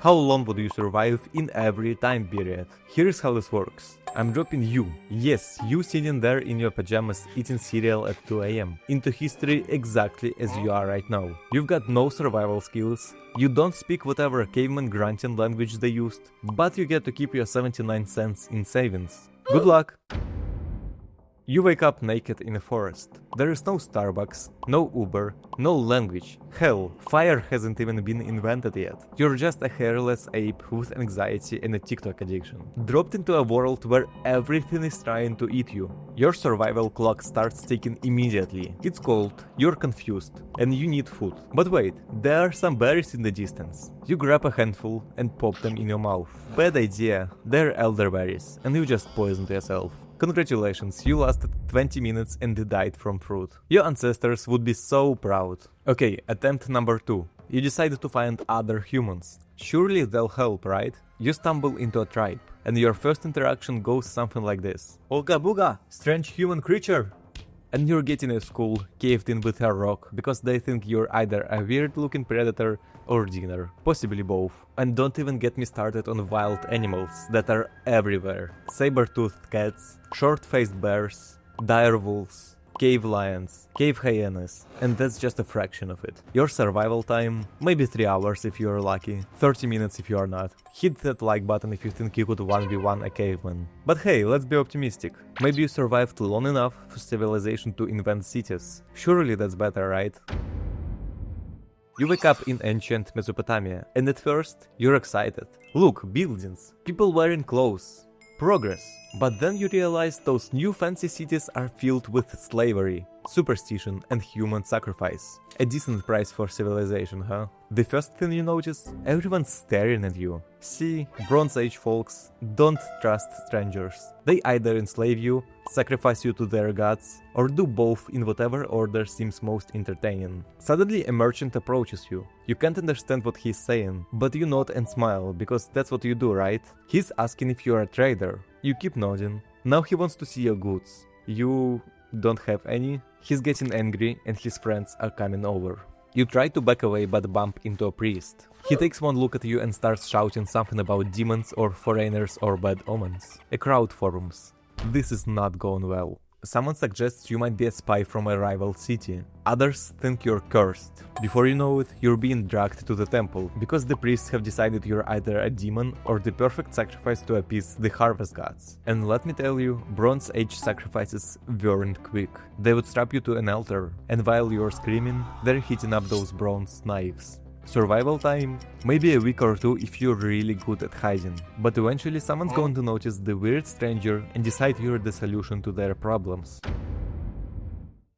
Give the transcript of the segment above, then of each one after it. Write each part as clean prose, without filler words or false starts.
How long would you survive in every time period? Here's how this works. I'm dropping you, yes, you sitting there in your pajamas eating cereal at 2 AM, into history exactly as you are right now. You've got no survival skills, you don't speak whatever caveman grunting language they used, but you get to keep your 79 cents in savings. Good luck! You wake up naked in a forest. There is no Starbucks, no Uber, no language. Hell, fire hasn't even been invented yet. You're just a hairless ape with anxiety and a TikTok addiction. Dropped into a world where everything is trying to eat you. Your survival clock starts ticking immediately. It's cold, you're confused, and you need food. But wait, there are some berries in the distance. You grab a handful and pop them in your mouth. Bad idea, they're elderberries, and you just poisoned yourself. Congratulations, you lasted 20 minutes and died from fruit. Your ancestors would be so proud. Okay, attempt number 2. You decided to find other humans. Surely they'll help, right? You stumble into a tribe, and your first interaction goes something like this. Olga booga, strange human creature! And you're getting a school caved in with a rock because they think you're either a weird-looking predator or dinner, possibly both. And don't even get me started on wild animals that are everywhere. Saber-toothed cats, short-faced bears, dire wolves, cave lions, cave hyenas, and that's just a fraction of it. Your survival time, maybe 3 hours if you're lucky, 30 minutes if you are not. Hit that like button if you think you could 1v1 a caveman. But hey, let's be optimistic. Maybe you survived long enough for civilization to invent cities. Surely that's better, right? You wake up in ancient Mesopotamia, and at first, you're excited. Look, buildings, people wearing clothes, progress. But then you realize those new fancy cities are filled with slavery, superstition and human sacrifice. A decent price for civilization, huh? The first thing you notice, everyone's staring at you. See, Bronze Age folks don't trust strangers. They either enslave you, sacrifice you to their gods, or do both in whatever order seems most entertaining. Suddenly a merchant approaches you. You can't understand what he's saying, but you nod and smile, because that's what you do, right? He's asking if you're a trader. You keep nodding. Now he wants to see your goods. You don't have any? He's getting angry and his friends are coming over. You try to back away but bump into a priest. He takes one look at you and starts shouting something about demons or foreigners or bad omens. A crowd forms. This is not going well. Someone suggests you might be a spy from a rival city. Others think you're cursed. Before you know it, you're being dragged to the temple, because the priests have decided you're either a demon or the perfect sacrifice to appease the harvest gods. And let me tell you, Bronze Age sacrifices weren't quick. They would strap you to an altar, and while you're screaming, they're heating up those bronze knives. Survival time? Maybe a week or 2 if you're really good at hiding, but eventually someone's going to notice the weird stranger and decide you're the solution to their problems.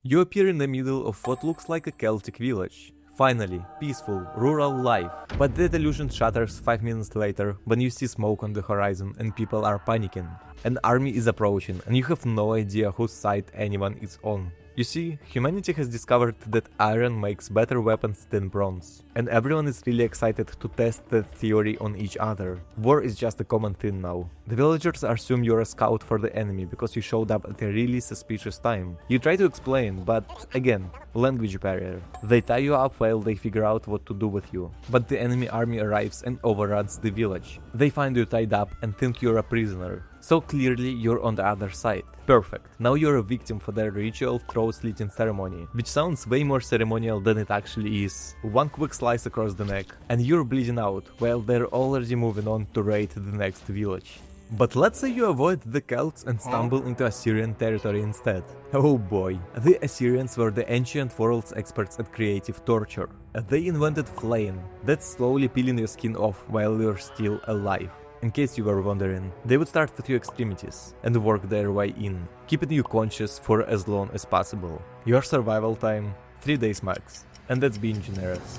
You appear in the middle of what looks like a Celtic village. Finally, peaceful, rural life. But that illusion shatters 5 minutes later when you see smoke on the horizon and people are panicking. An army is approaching and you have no idea whose side anyone is on. You see, humanity has discovered that iron makes better weapons than bronze, and everyone is really excited to test that theory on each other. War is just a common thing now. The villagers assume you're a scout for the enemy because you showed up at a really suspicious time. You try to explain, but again, language barrier. They tie you up while they figure out what to do with you. But the enemy army arrives and overruns the village. They find you tied up and think you're a prisoner. So clearly you're on the other side. Perfect. Now you're a victim for their ritual throat-slitting ceremony, which sounds way more ceremonial than it actually is. One quick slice across the neck, and you're bleeding out, while they're already moving on to raid the next village. But let's say you avoid the Celts and stumble into Assyrian territory instead. Oh boy, the Assyrians were the ancient world's experts at creative torture. They invented flaying, that's slowly peeling your skin off while you're still alive. In case you were wondering, they would start with your extremities and work their way in, keeping you conscious for as long as possible. Your survival time, 3 days max, and that's being generous.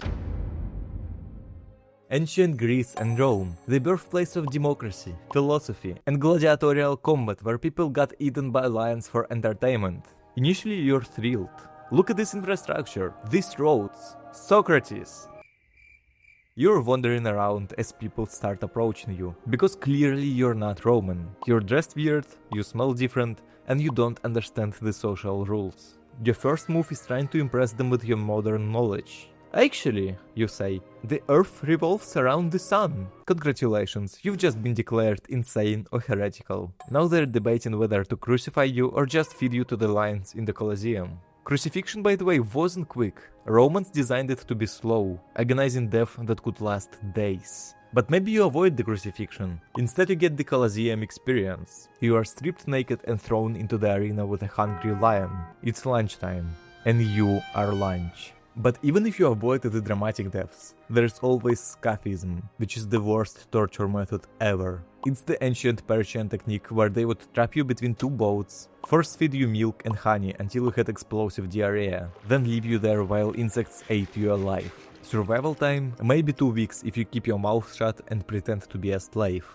Ancient Greece and Rome, the birthplace of democracy, philosophy, and gladiatorial combat where people got eaten by lions for entertainment. Initially you're thrilled. Look at this infrastructure, these roads, Socrates. You're wandering around as people start approaching you, because clearly you're not Roman. You're dressed weird, you smell different, and you don't understand the social rules. Your first move is trying to impress them with your modern knowledge. Actually, you say, the Earth revolves around the Sun. Congratulations, you've just been declared insane or heretical. Now they're debating whether to crucify you or just feed you to the lions in the Colosseum. Crucifixion, by the way, wasn't quick. Romans designed it to be slow, agonizing death that could last days. But maybe you avoid the crucifixion. Instead you get the Colosseum experience. You are stripped naked and thrown into the arena with a hungry lion. It's lunchtime, and you are lunch. But even if you avoid the dramatic deaths, there's always scaphism, which is the worst torture method ever. It's the ancient Persian technique where they would trap you between two boats, first feed you milk and honey until you had explosive diarrhea, then leave you there while insects ate you alive. Survival time, maybe 2 weeks if you keep your mouth shut and pretend to be a slave.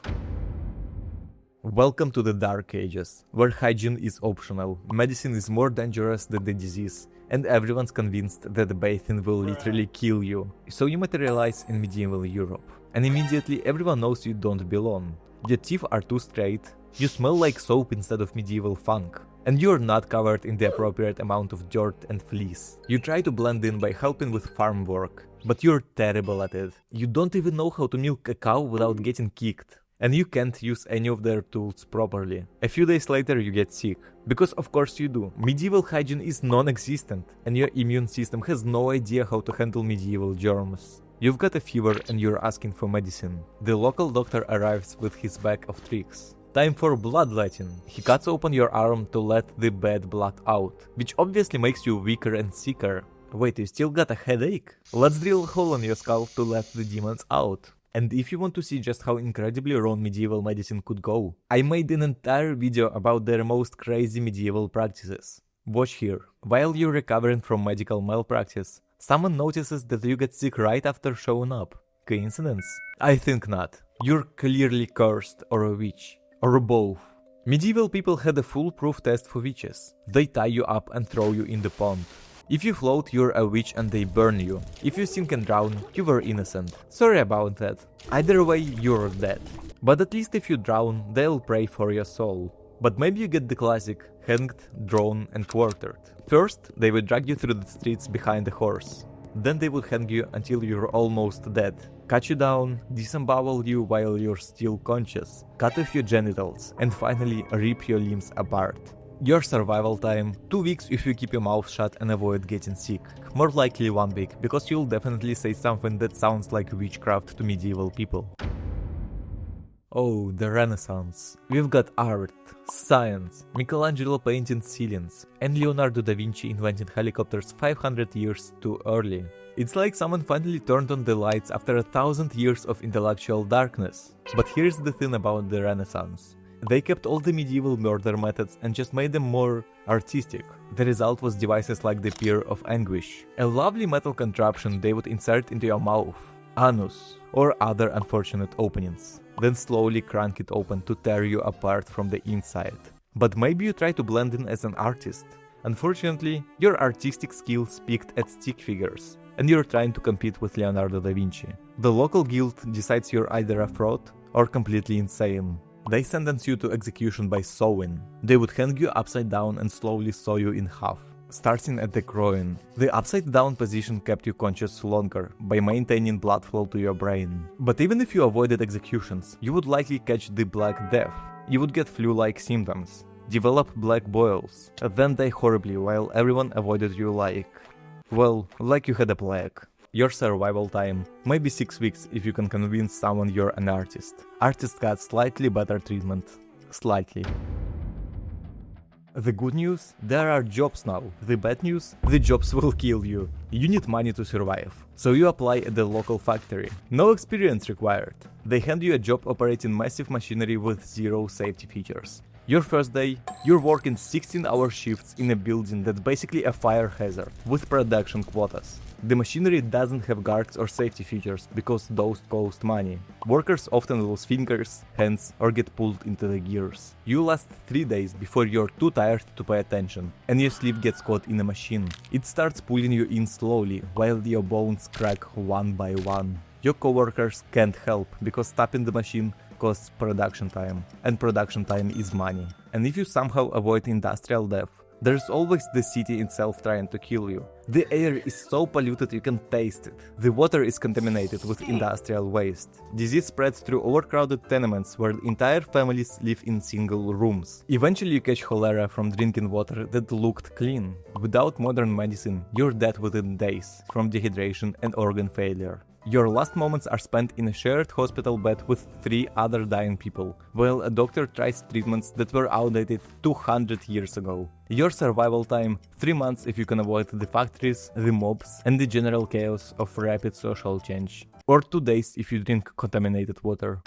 Welcome to the Dark Ages, where hygiene is optional, medicine is more dangerous than the disease, and everyone's convinced that bathing will literally kill you. So you materialize in medieval Europe, and immediately everyone knows you don't belong. Your teeth are too straight, you smell like soap instead of medieval funk, and you're not covered in the appropriate amount of dirt and fleas. You try to blend in by helping with farm work, but you're terrible at it. You don't even know how to milk a cow without getting kicked. And you can't use any of their tools properly. A few days later you get sick. Because of course you do. Medieval hygiene is non-existent, and your immune system has no idea how to handle medieval germs. You've got a fever and you're asking for medicine. The local doctor arrives with his bag of tricks. Time for bloodletting. He cuts open your arm to let the bad blood out, which obviously makes you weaker and sicker. Wait, you still got a headache? Let's drill a hole in your skull to let the demons out. And if you want to see just how incredibly wrong medieval medicine could go, I made an entire video about their most crazy medieval practices. Watch here. While you're recovering from medical malpractice, someone notices that you get sick right after showing up. Coincidence? I think not. You're clearly cursed or a witch. Or both. Medieval people had a foolproof test for witches. They tie you up and throw you in the pond. If you float, you're a witch and they burn you. If you sink and drown, you were innocent. Sorry about that. Either way, you're dead. But at least if you drown, they'll pray for your soul. But maybe you get the classic: hanged, drawn and quartered. First, they would drag you through the streets behind a horse. Then they would hang you until you're almost dead. Cut you down, disembowel you while you're still conscious, cut off your genitals, and finally rip your limbs apart. Your survival time, 2 weeks if you keep your mouth shut and avoid getting sick. More likely 1 week, because you'll definitely say something that sounds like witchcraft to medieval people. Oh, the Renaissance. We've got art, science, Michelangelo painting ceilings, and Leonardo da Vinci inventing helicopters 500 years too early. It's like someone finally turned on the lights after 1,000 years of intellectual darkness. But here's the thing about the Renaissance. They kept all the medieval murder methods and just made them more artistic. The result was devices like the Pier of Anguish, a lovely metal contraption they would insert into your mouth, anus, or other unfortunate openings, then slowly crank it open to tear you apart from the inside. But maybe you try to blend in as an artist. Unfortunately, your artistic skills peaked at stick figures, and you're trying to compete with Leonardo da Vinci. The local guild decides you're either a fraud or completely insane. They sentence you to execution by sawing. They would hang you upside down and slowly saw you in half, starting at the groin. The upside down position kept you conscious longer by maintaining blood flow to your brain. But even if you avoided executions, you would likely catch the Black Death. You would get flu-like symptoms, develop black boils, and then die horribly while everyone avoided you like you had a plague. Your survival time, maybe 6 weeks if you can convince someone you're an artist. Artists got slightly better treatment. Slightly. The good news? There are jobs now. The bad news? The jobs will kill you. You need money to survive. So you apply at the local factory. No experience required. They hand you a job operating massive machinery with 0 safety features. Your first day, you're working 16-hour shifts in a building that's basically a fire hazard, with production quotas. The machinery doesn't have guards or safety features, because those cost money. Workers often lose fingers, hands, or get pulled into the gears. You last 3 days before you're too tired to pay attention, and your sleeve gets caught in a machine. It starts pulling you in slowly, while your bones crack one by one. Your coworkers can't help, because stopping the machine costs production time, and production time is money. And if you somehow avoid industrial death, There's always the city itself trying to kill you. The air is so polluted you can taste it. The water is contaminated with industrial waste. Disease spreads through overcrowded tenements where entire families live in single rooms. Eventually you catch cholera from drinking water that looked clean. Without modern medicine, you're dead within days from dehydration and organ failure. Your last moments are spent in a shared hospital bed with 3 other dying people, while a doctor tries treatments that were outdated 200 years ago. Your survival time, 3 months if you can avoid the factories, the mobs, and the general chaos of rapid social change. Or 2 days if you drink contaminated water.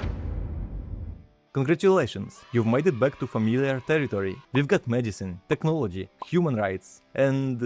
Congratulations, you've made it back to familiar territory. We've got medicine, technology, human rights, and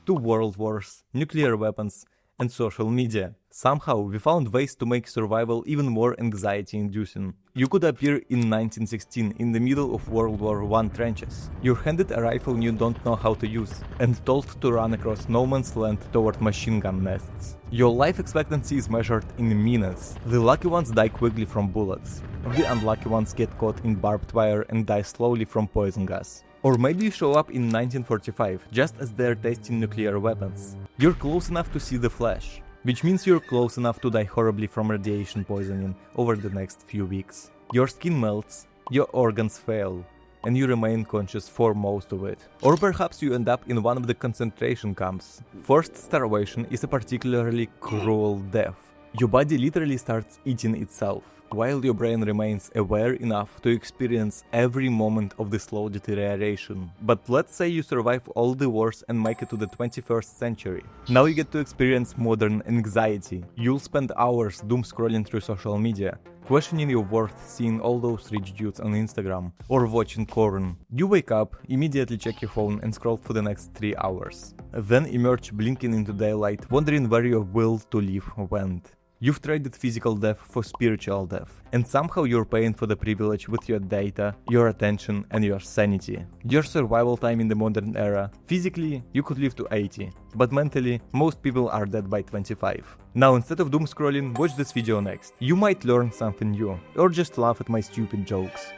2 world wars, nuclear weapons, and social media. Somehow, we found ways to make survival even more anxiety-inducing. You could appear in 1916 in the middle of World War I trenches. You're handed a rifle you don't know how to use, and told to run across no man's land toward machine gun nests. Your life expectancy is measured in minutes. The lucky ones die quickly from bullets. The unlucky ones get caught in barbed wire and die slowly from poison gas. Or maybe you show up in 1945, just as they're testing nuclear weapons. You're close enough to see the flash, which means you're close enough to die horribly from radiation poisoning over the next few weeks. Your skin melts, your organs fail, and you remain conscious for most of it. Or perhaps you end up in one of the concentration camps. Forced starvation is a particularly cruel death. Your body literally starts eating itself, while your brain remains aware enough to experience every moment of the slow deterioration. But let's say you survive all the wars and make it to the 21st century. Now you get to experience modern anxiety. You'll spend hours doom scrolling through social media, questioning your worth seeing all those rich dudes on Instagram, or watching porn. You wake up, immediately check your phone and scroll for the next 3 hours. Then emerge blinking into daylight, wondering where your will to live went. You've traded physical death for spiritual death, and somehow you're paying for the privilege with your data, your attention, and your sanity. Your survival time in the modern era, physically, you could live to 80, but mentally, most people are dead by 25. Now instead of doom scrolling, watch this video next. You might learn something new, or just laugh at my stupid jokes.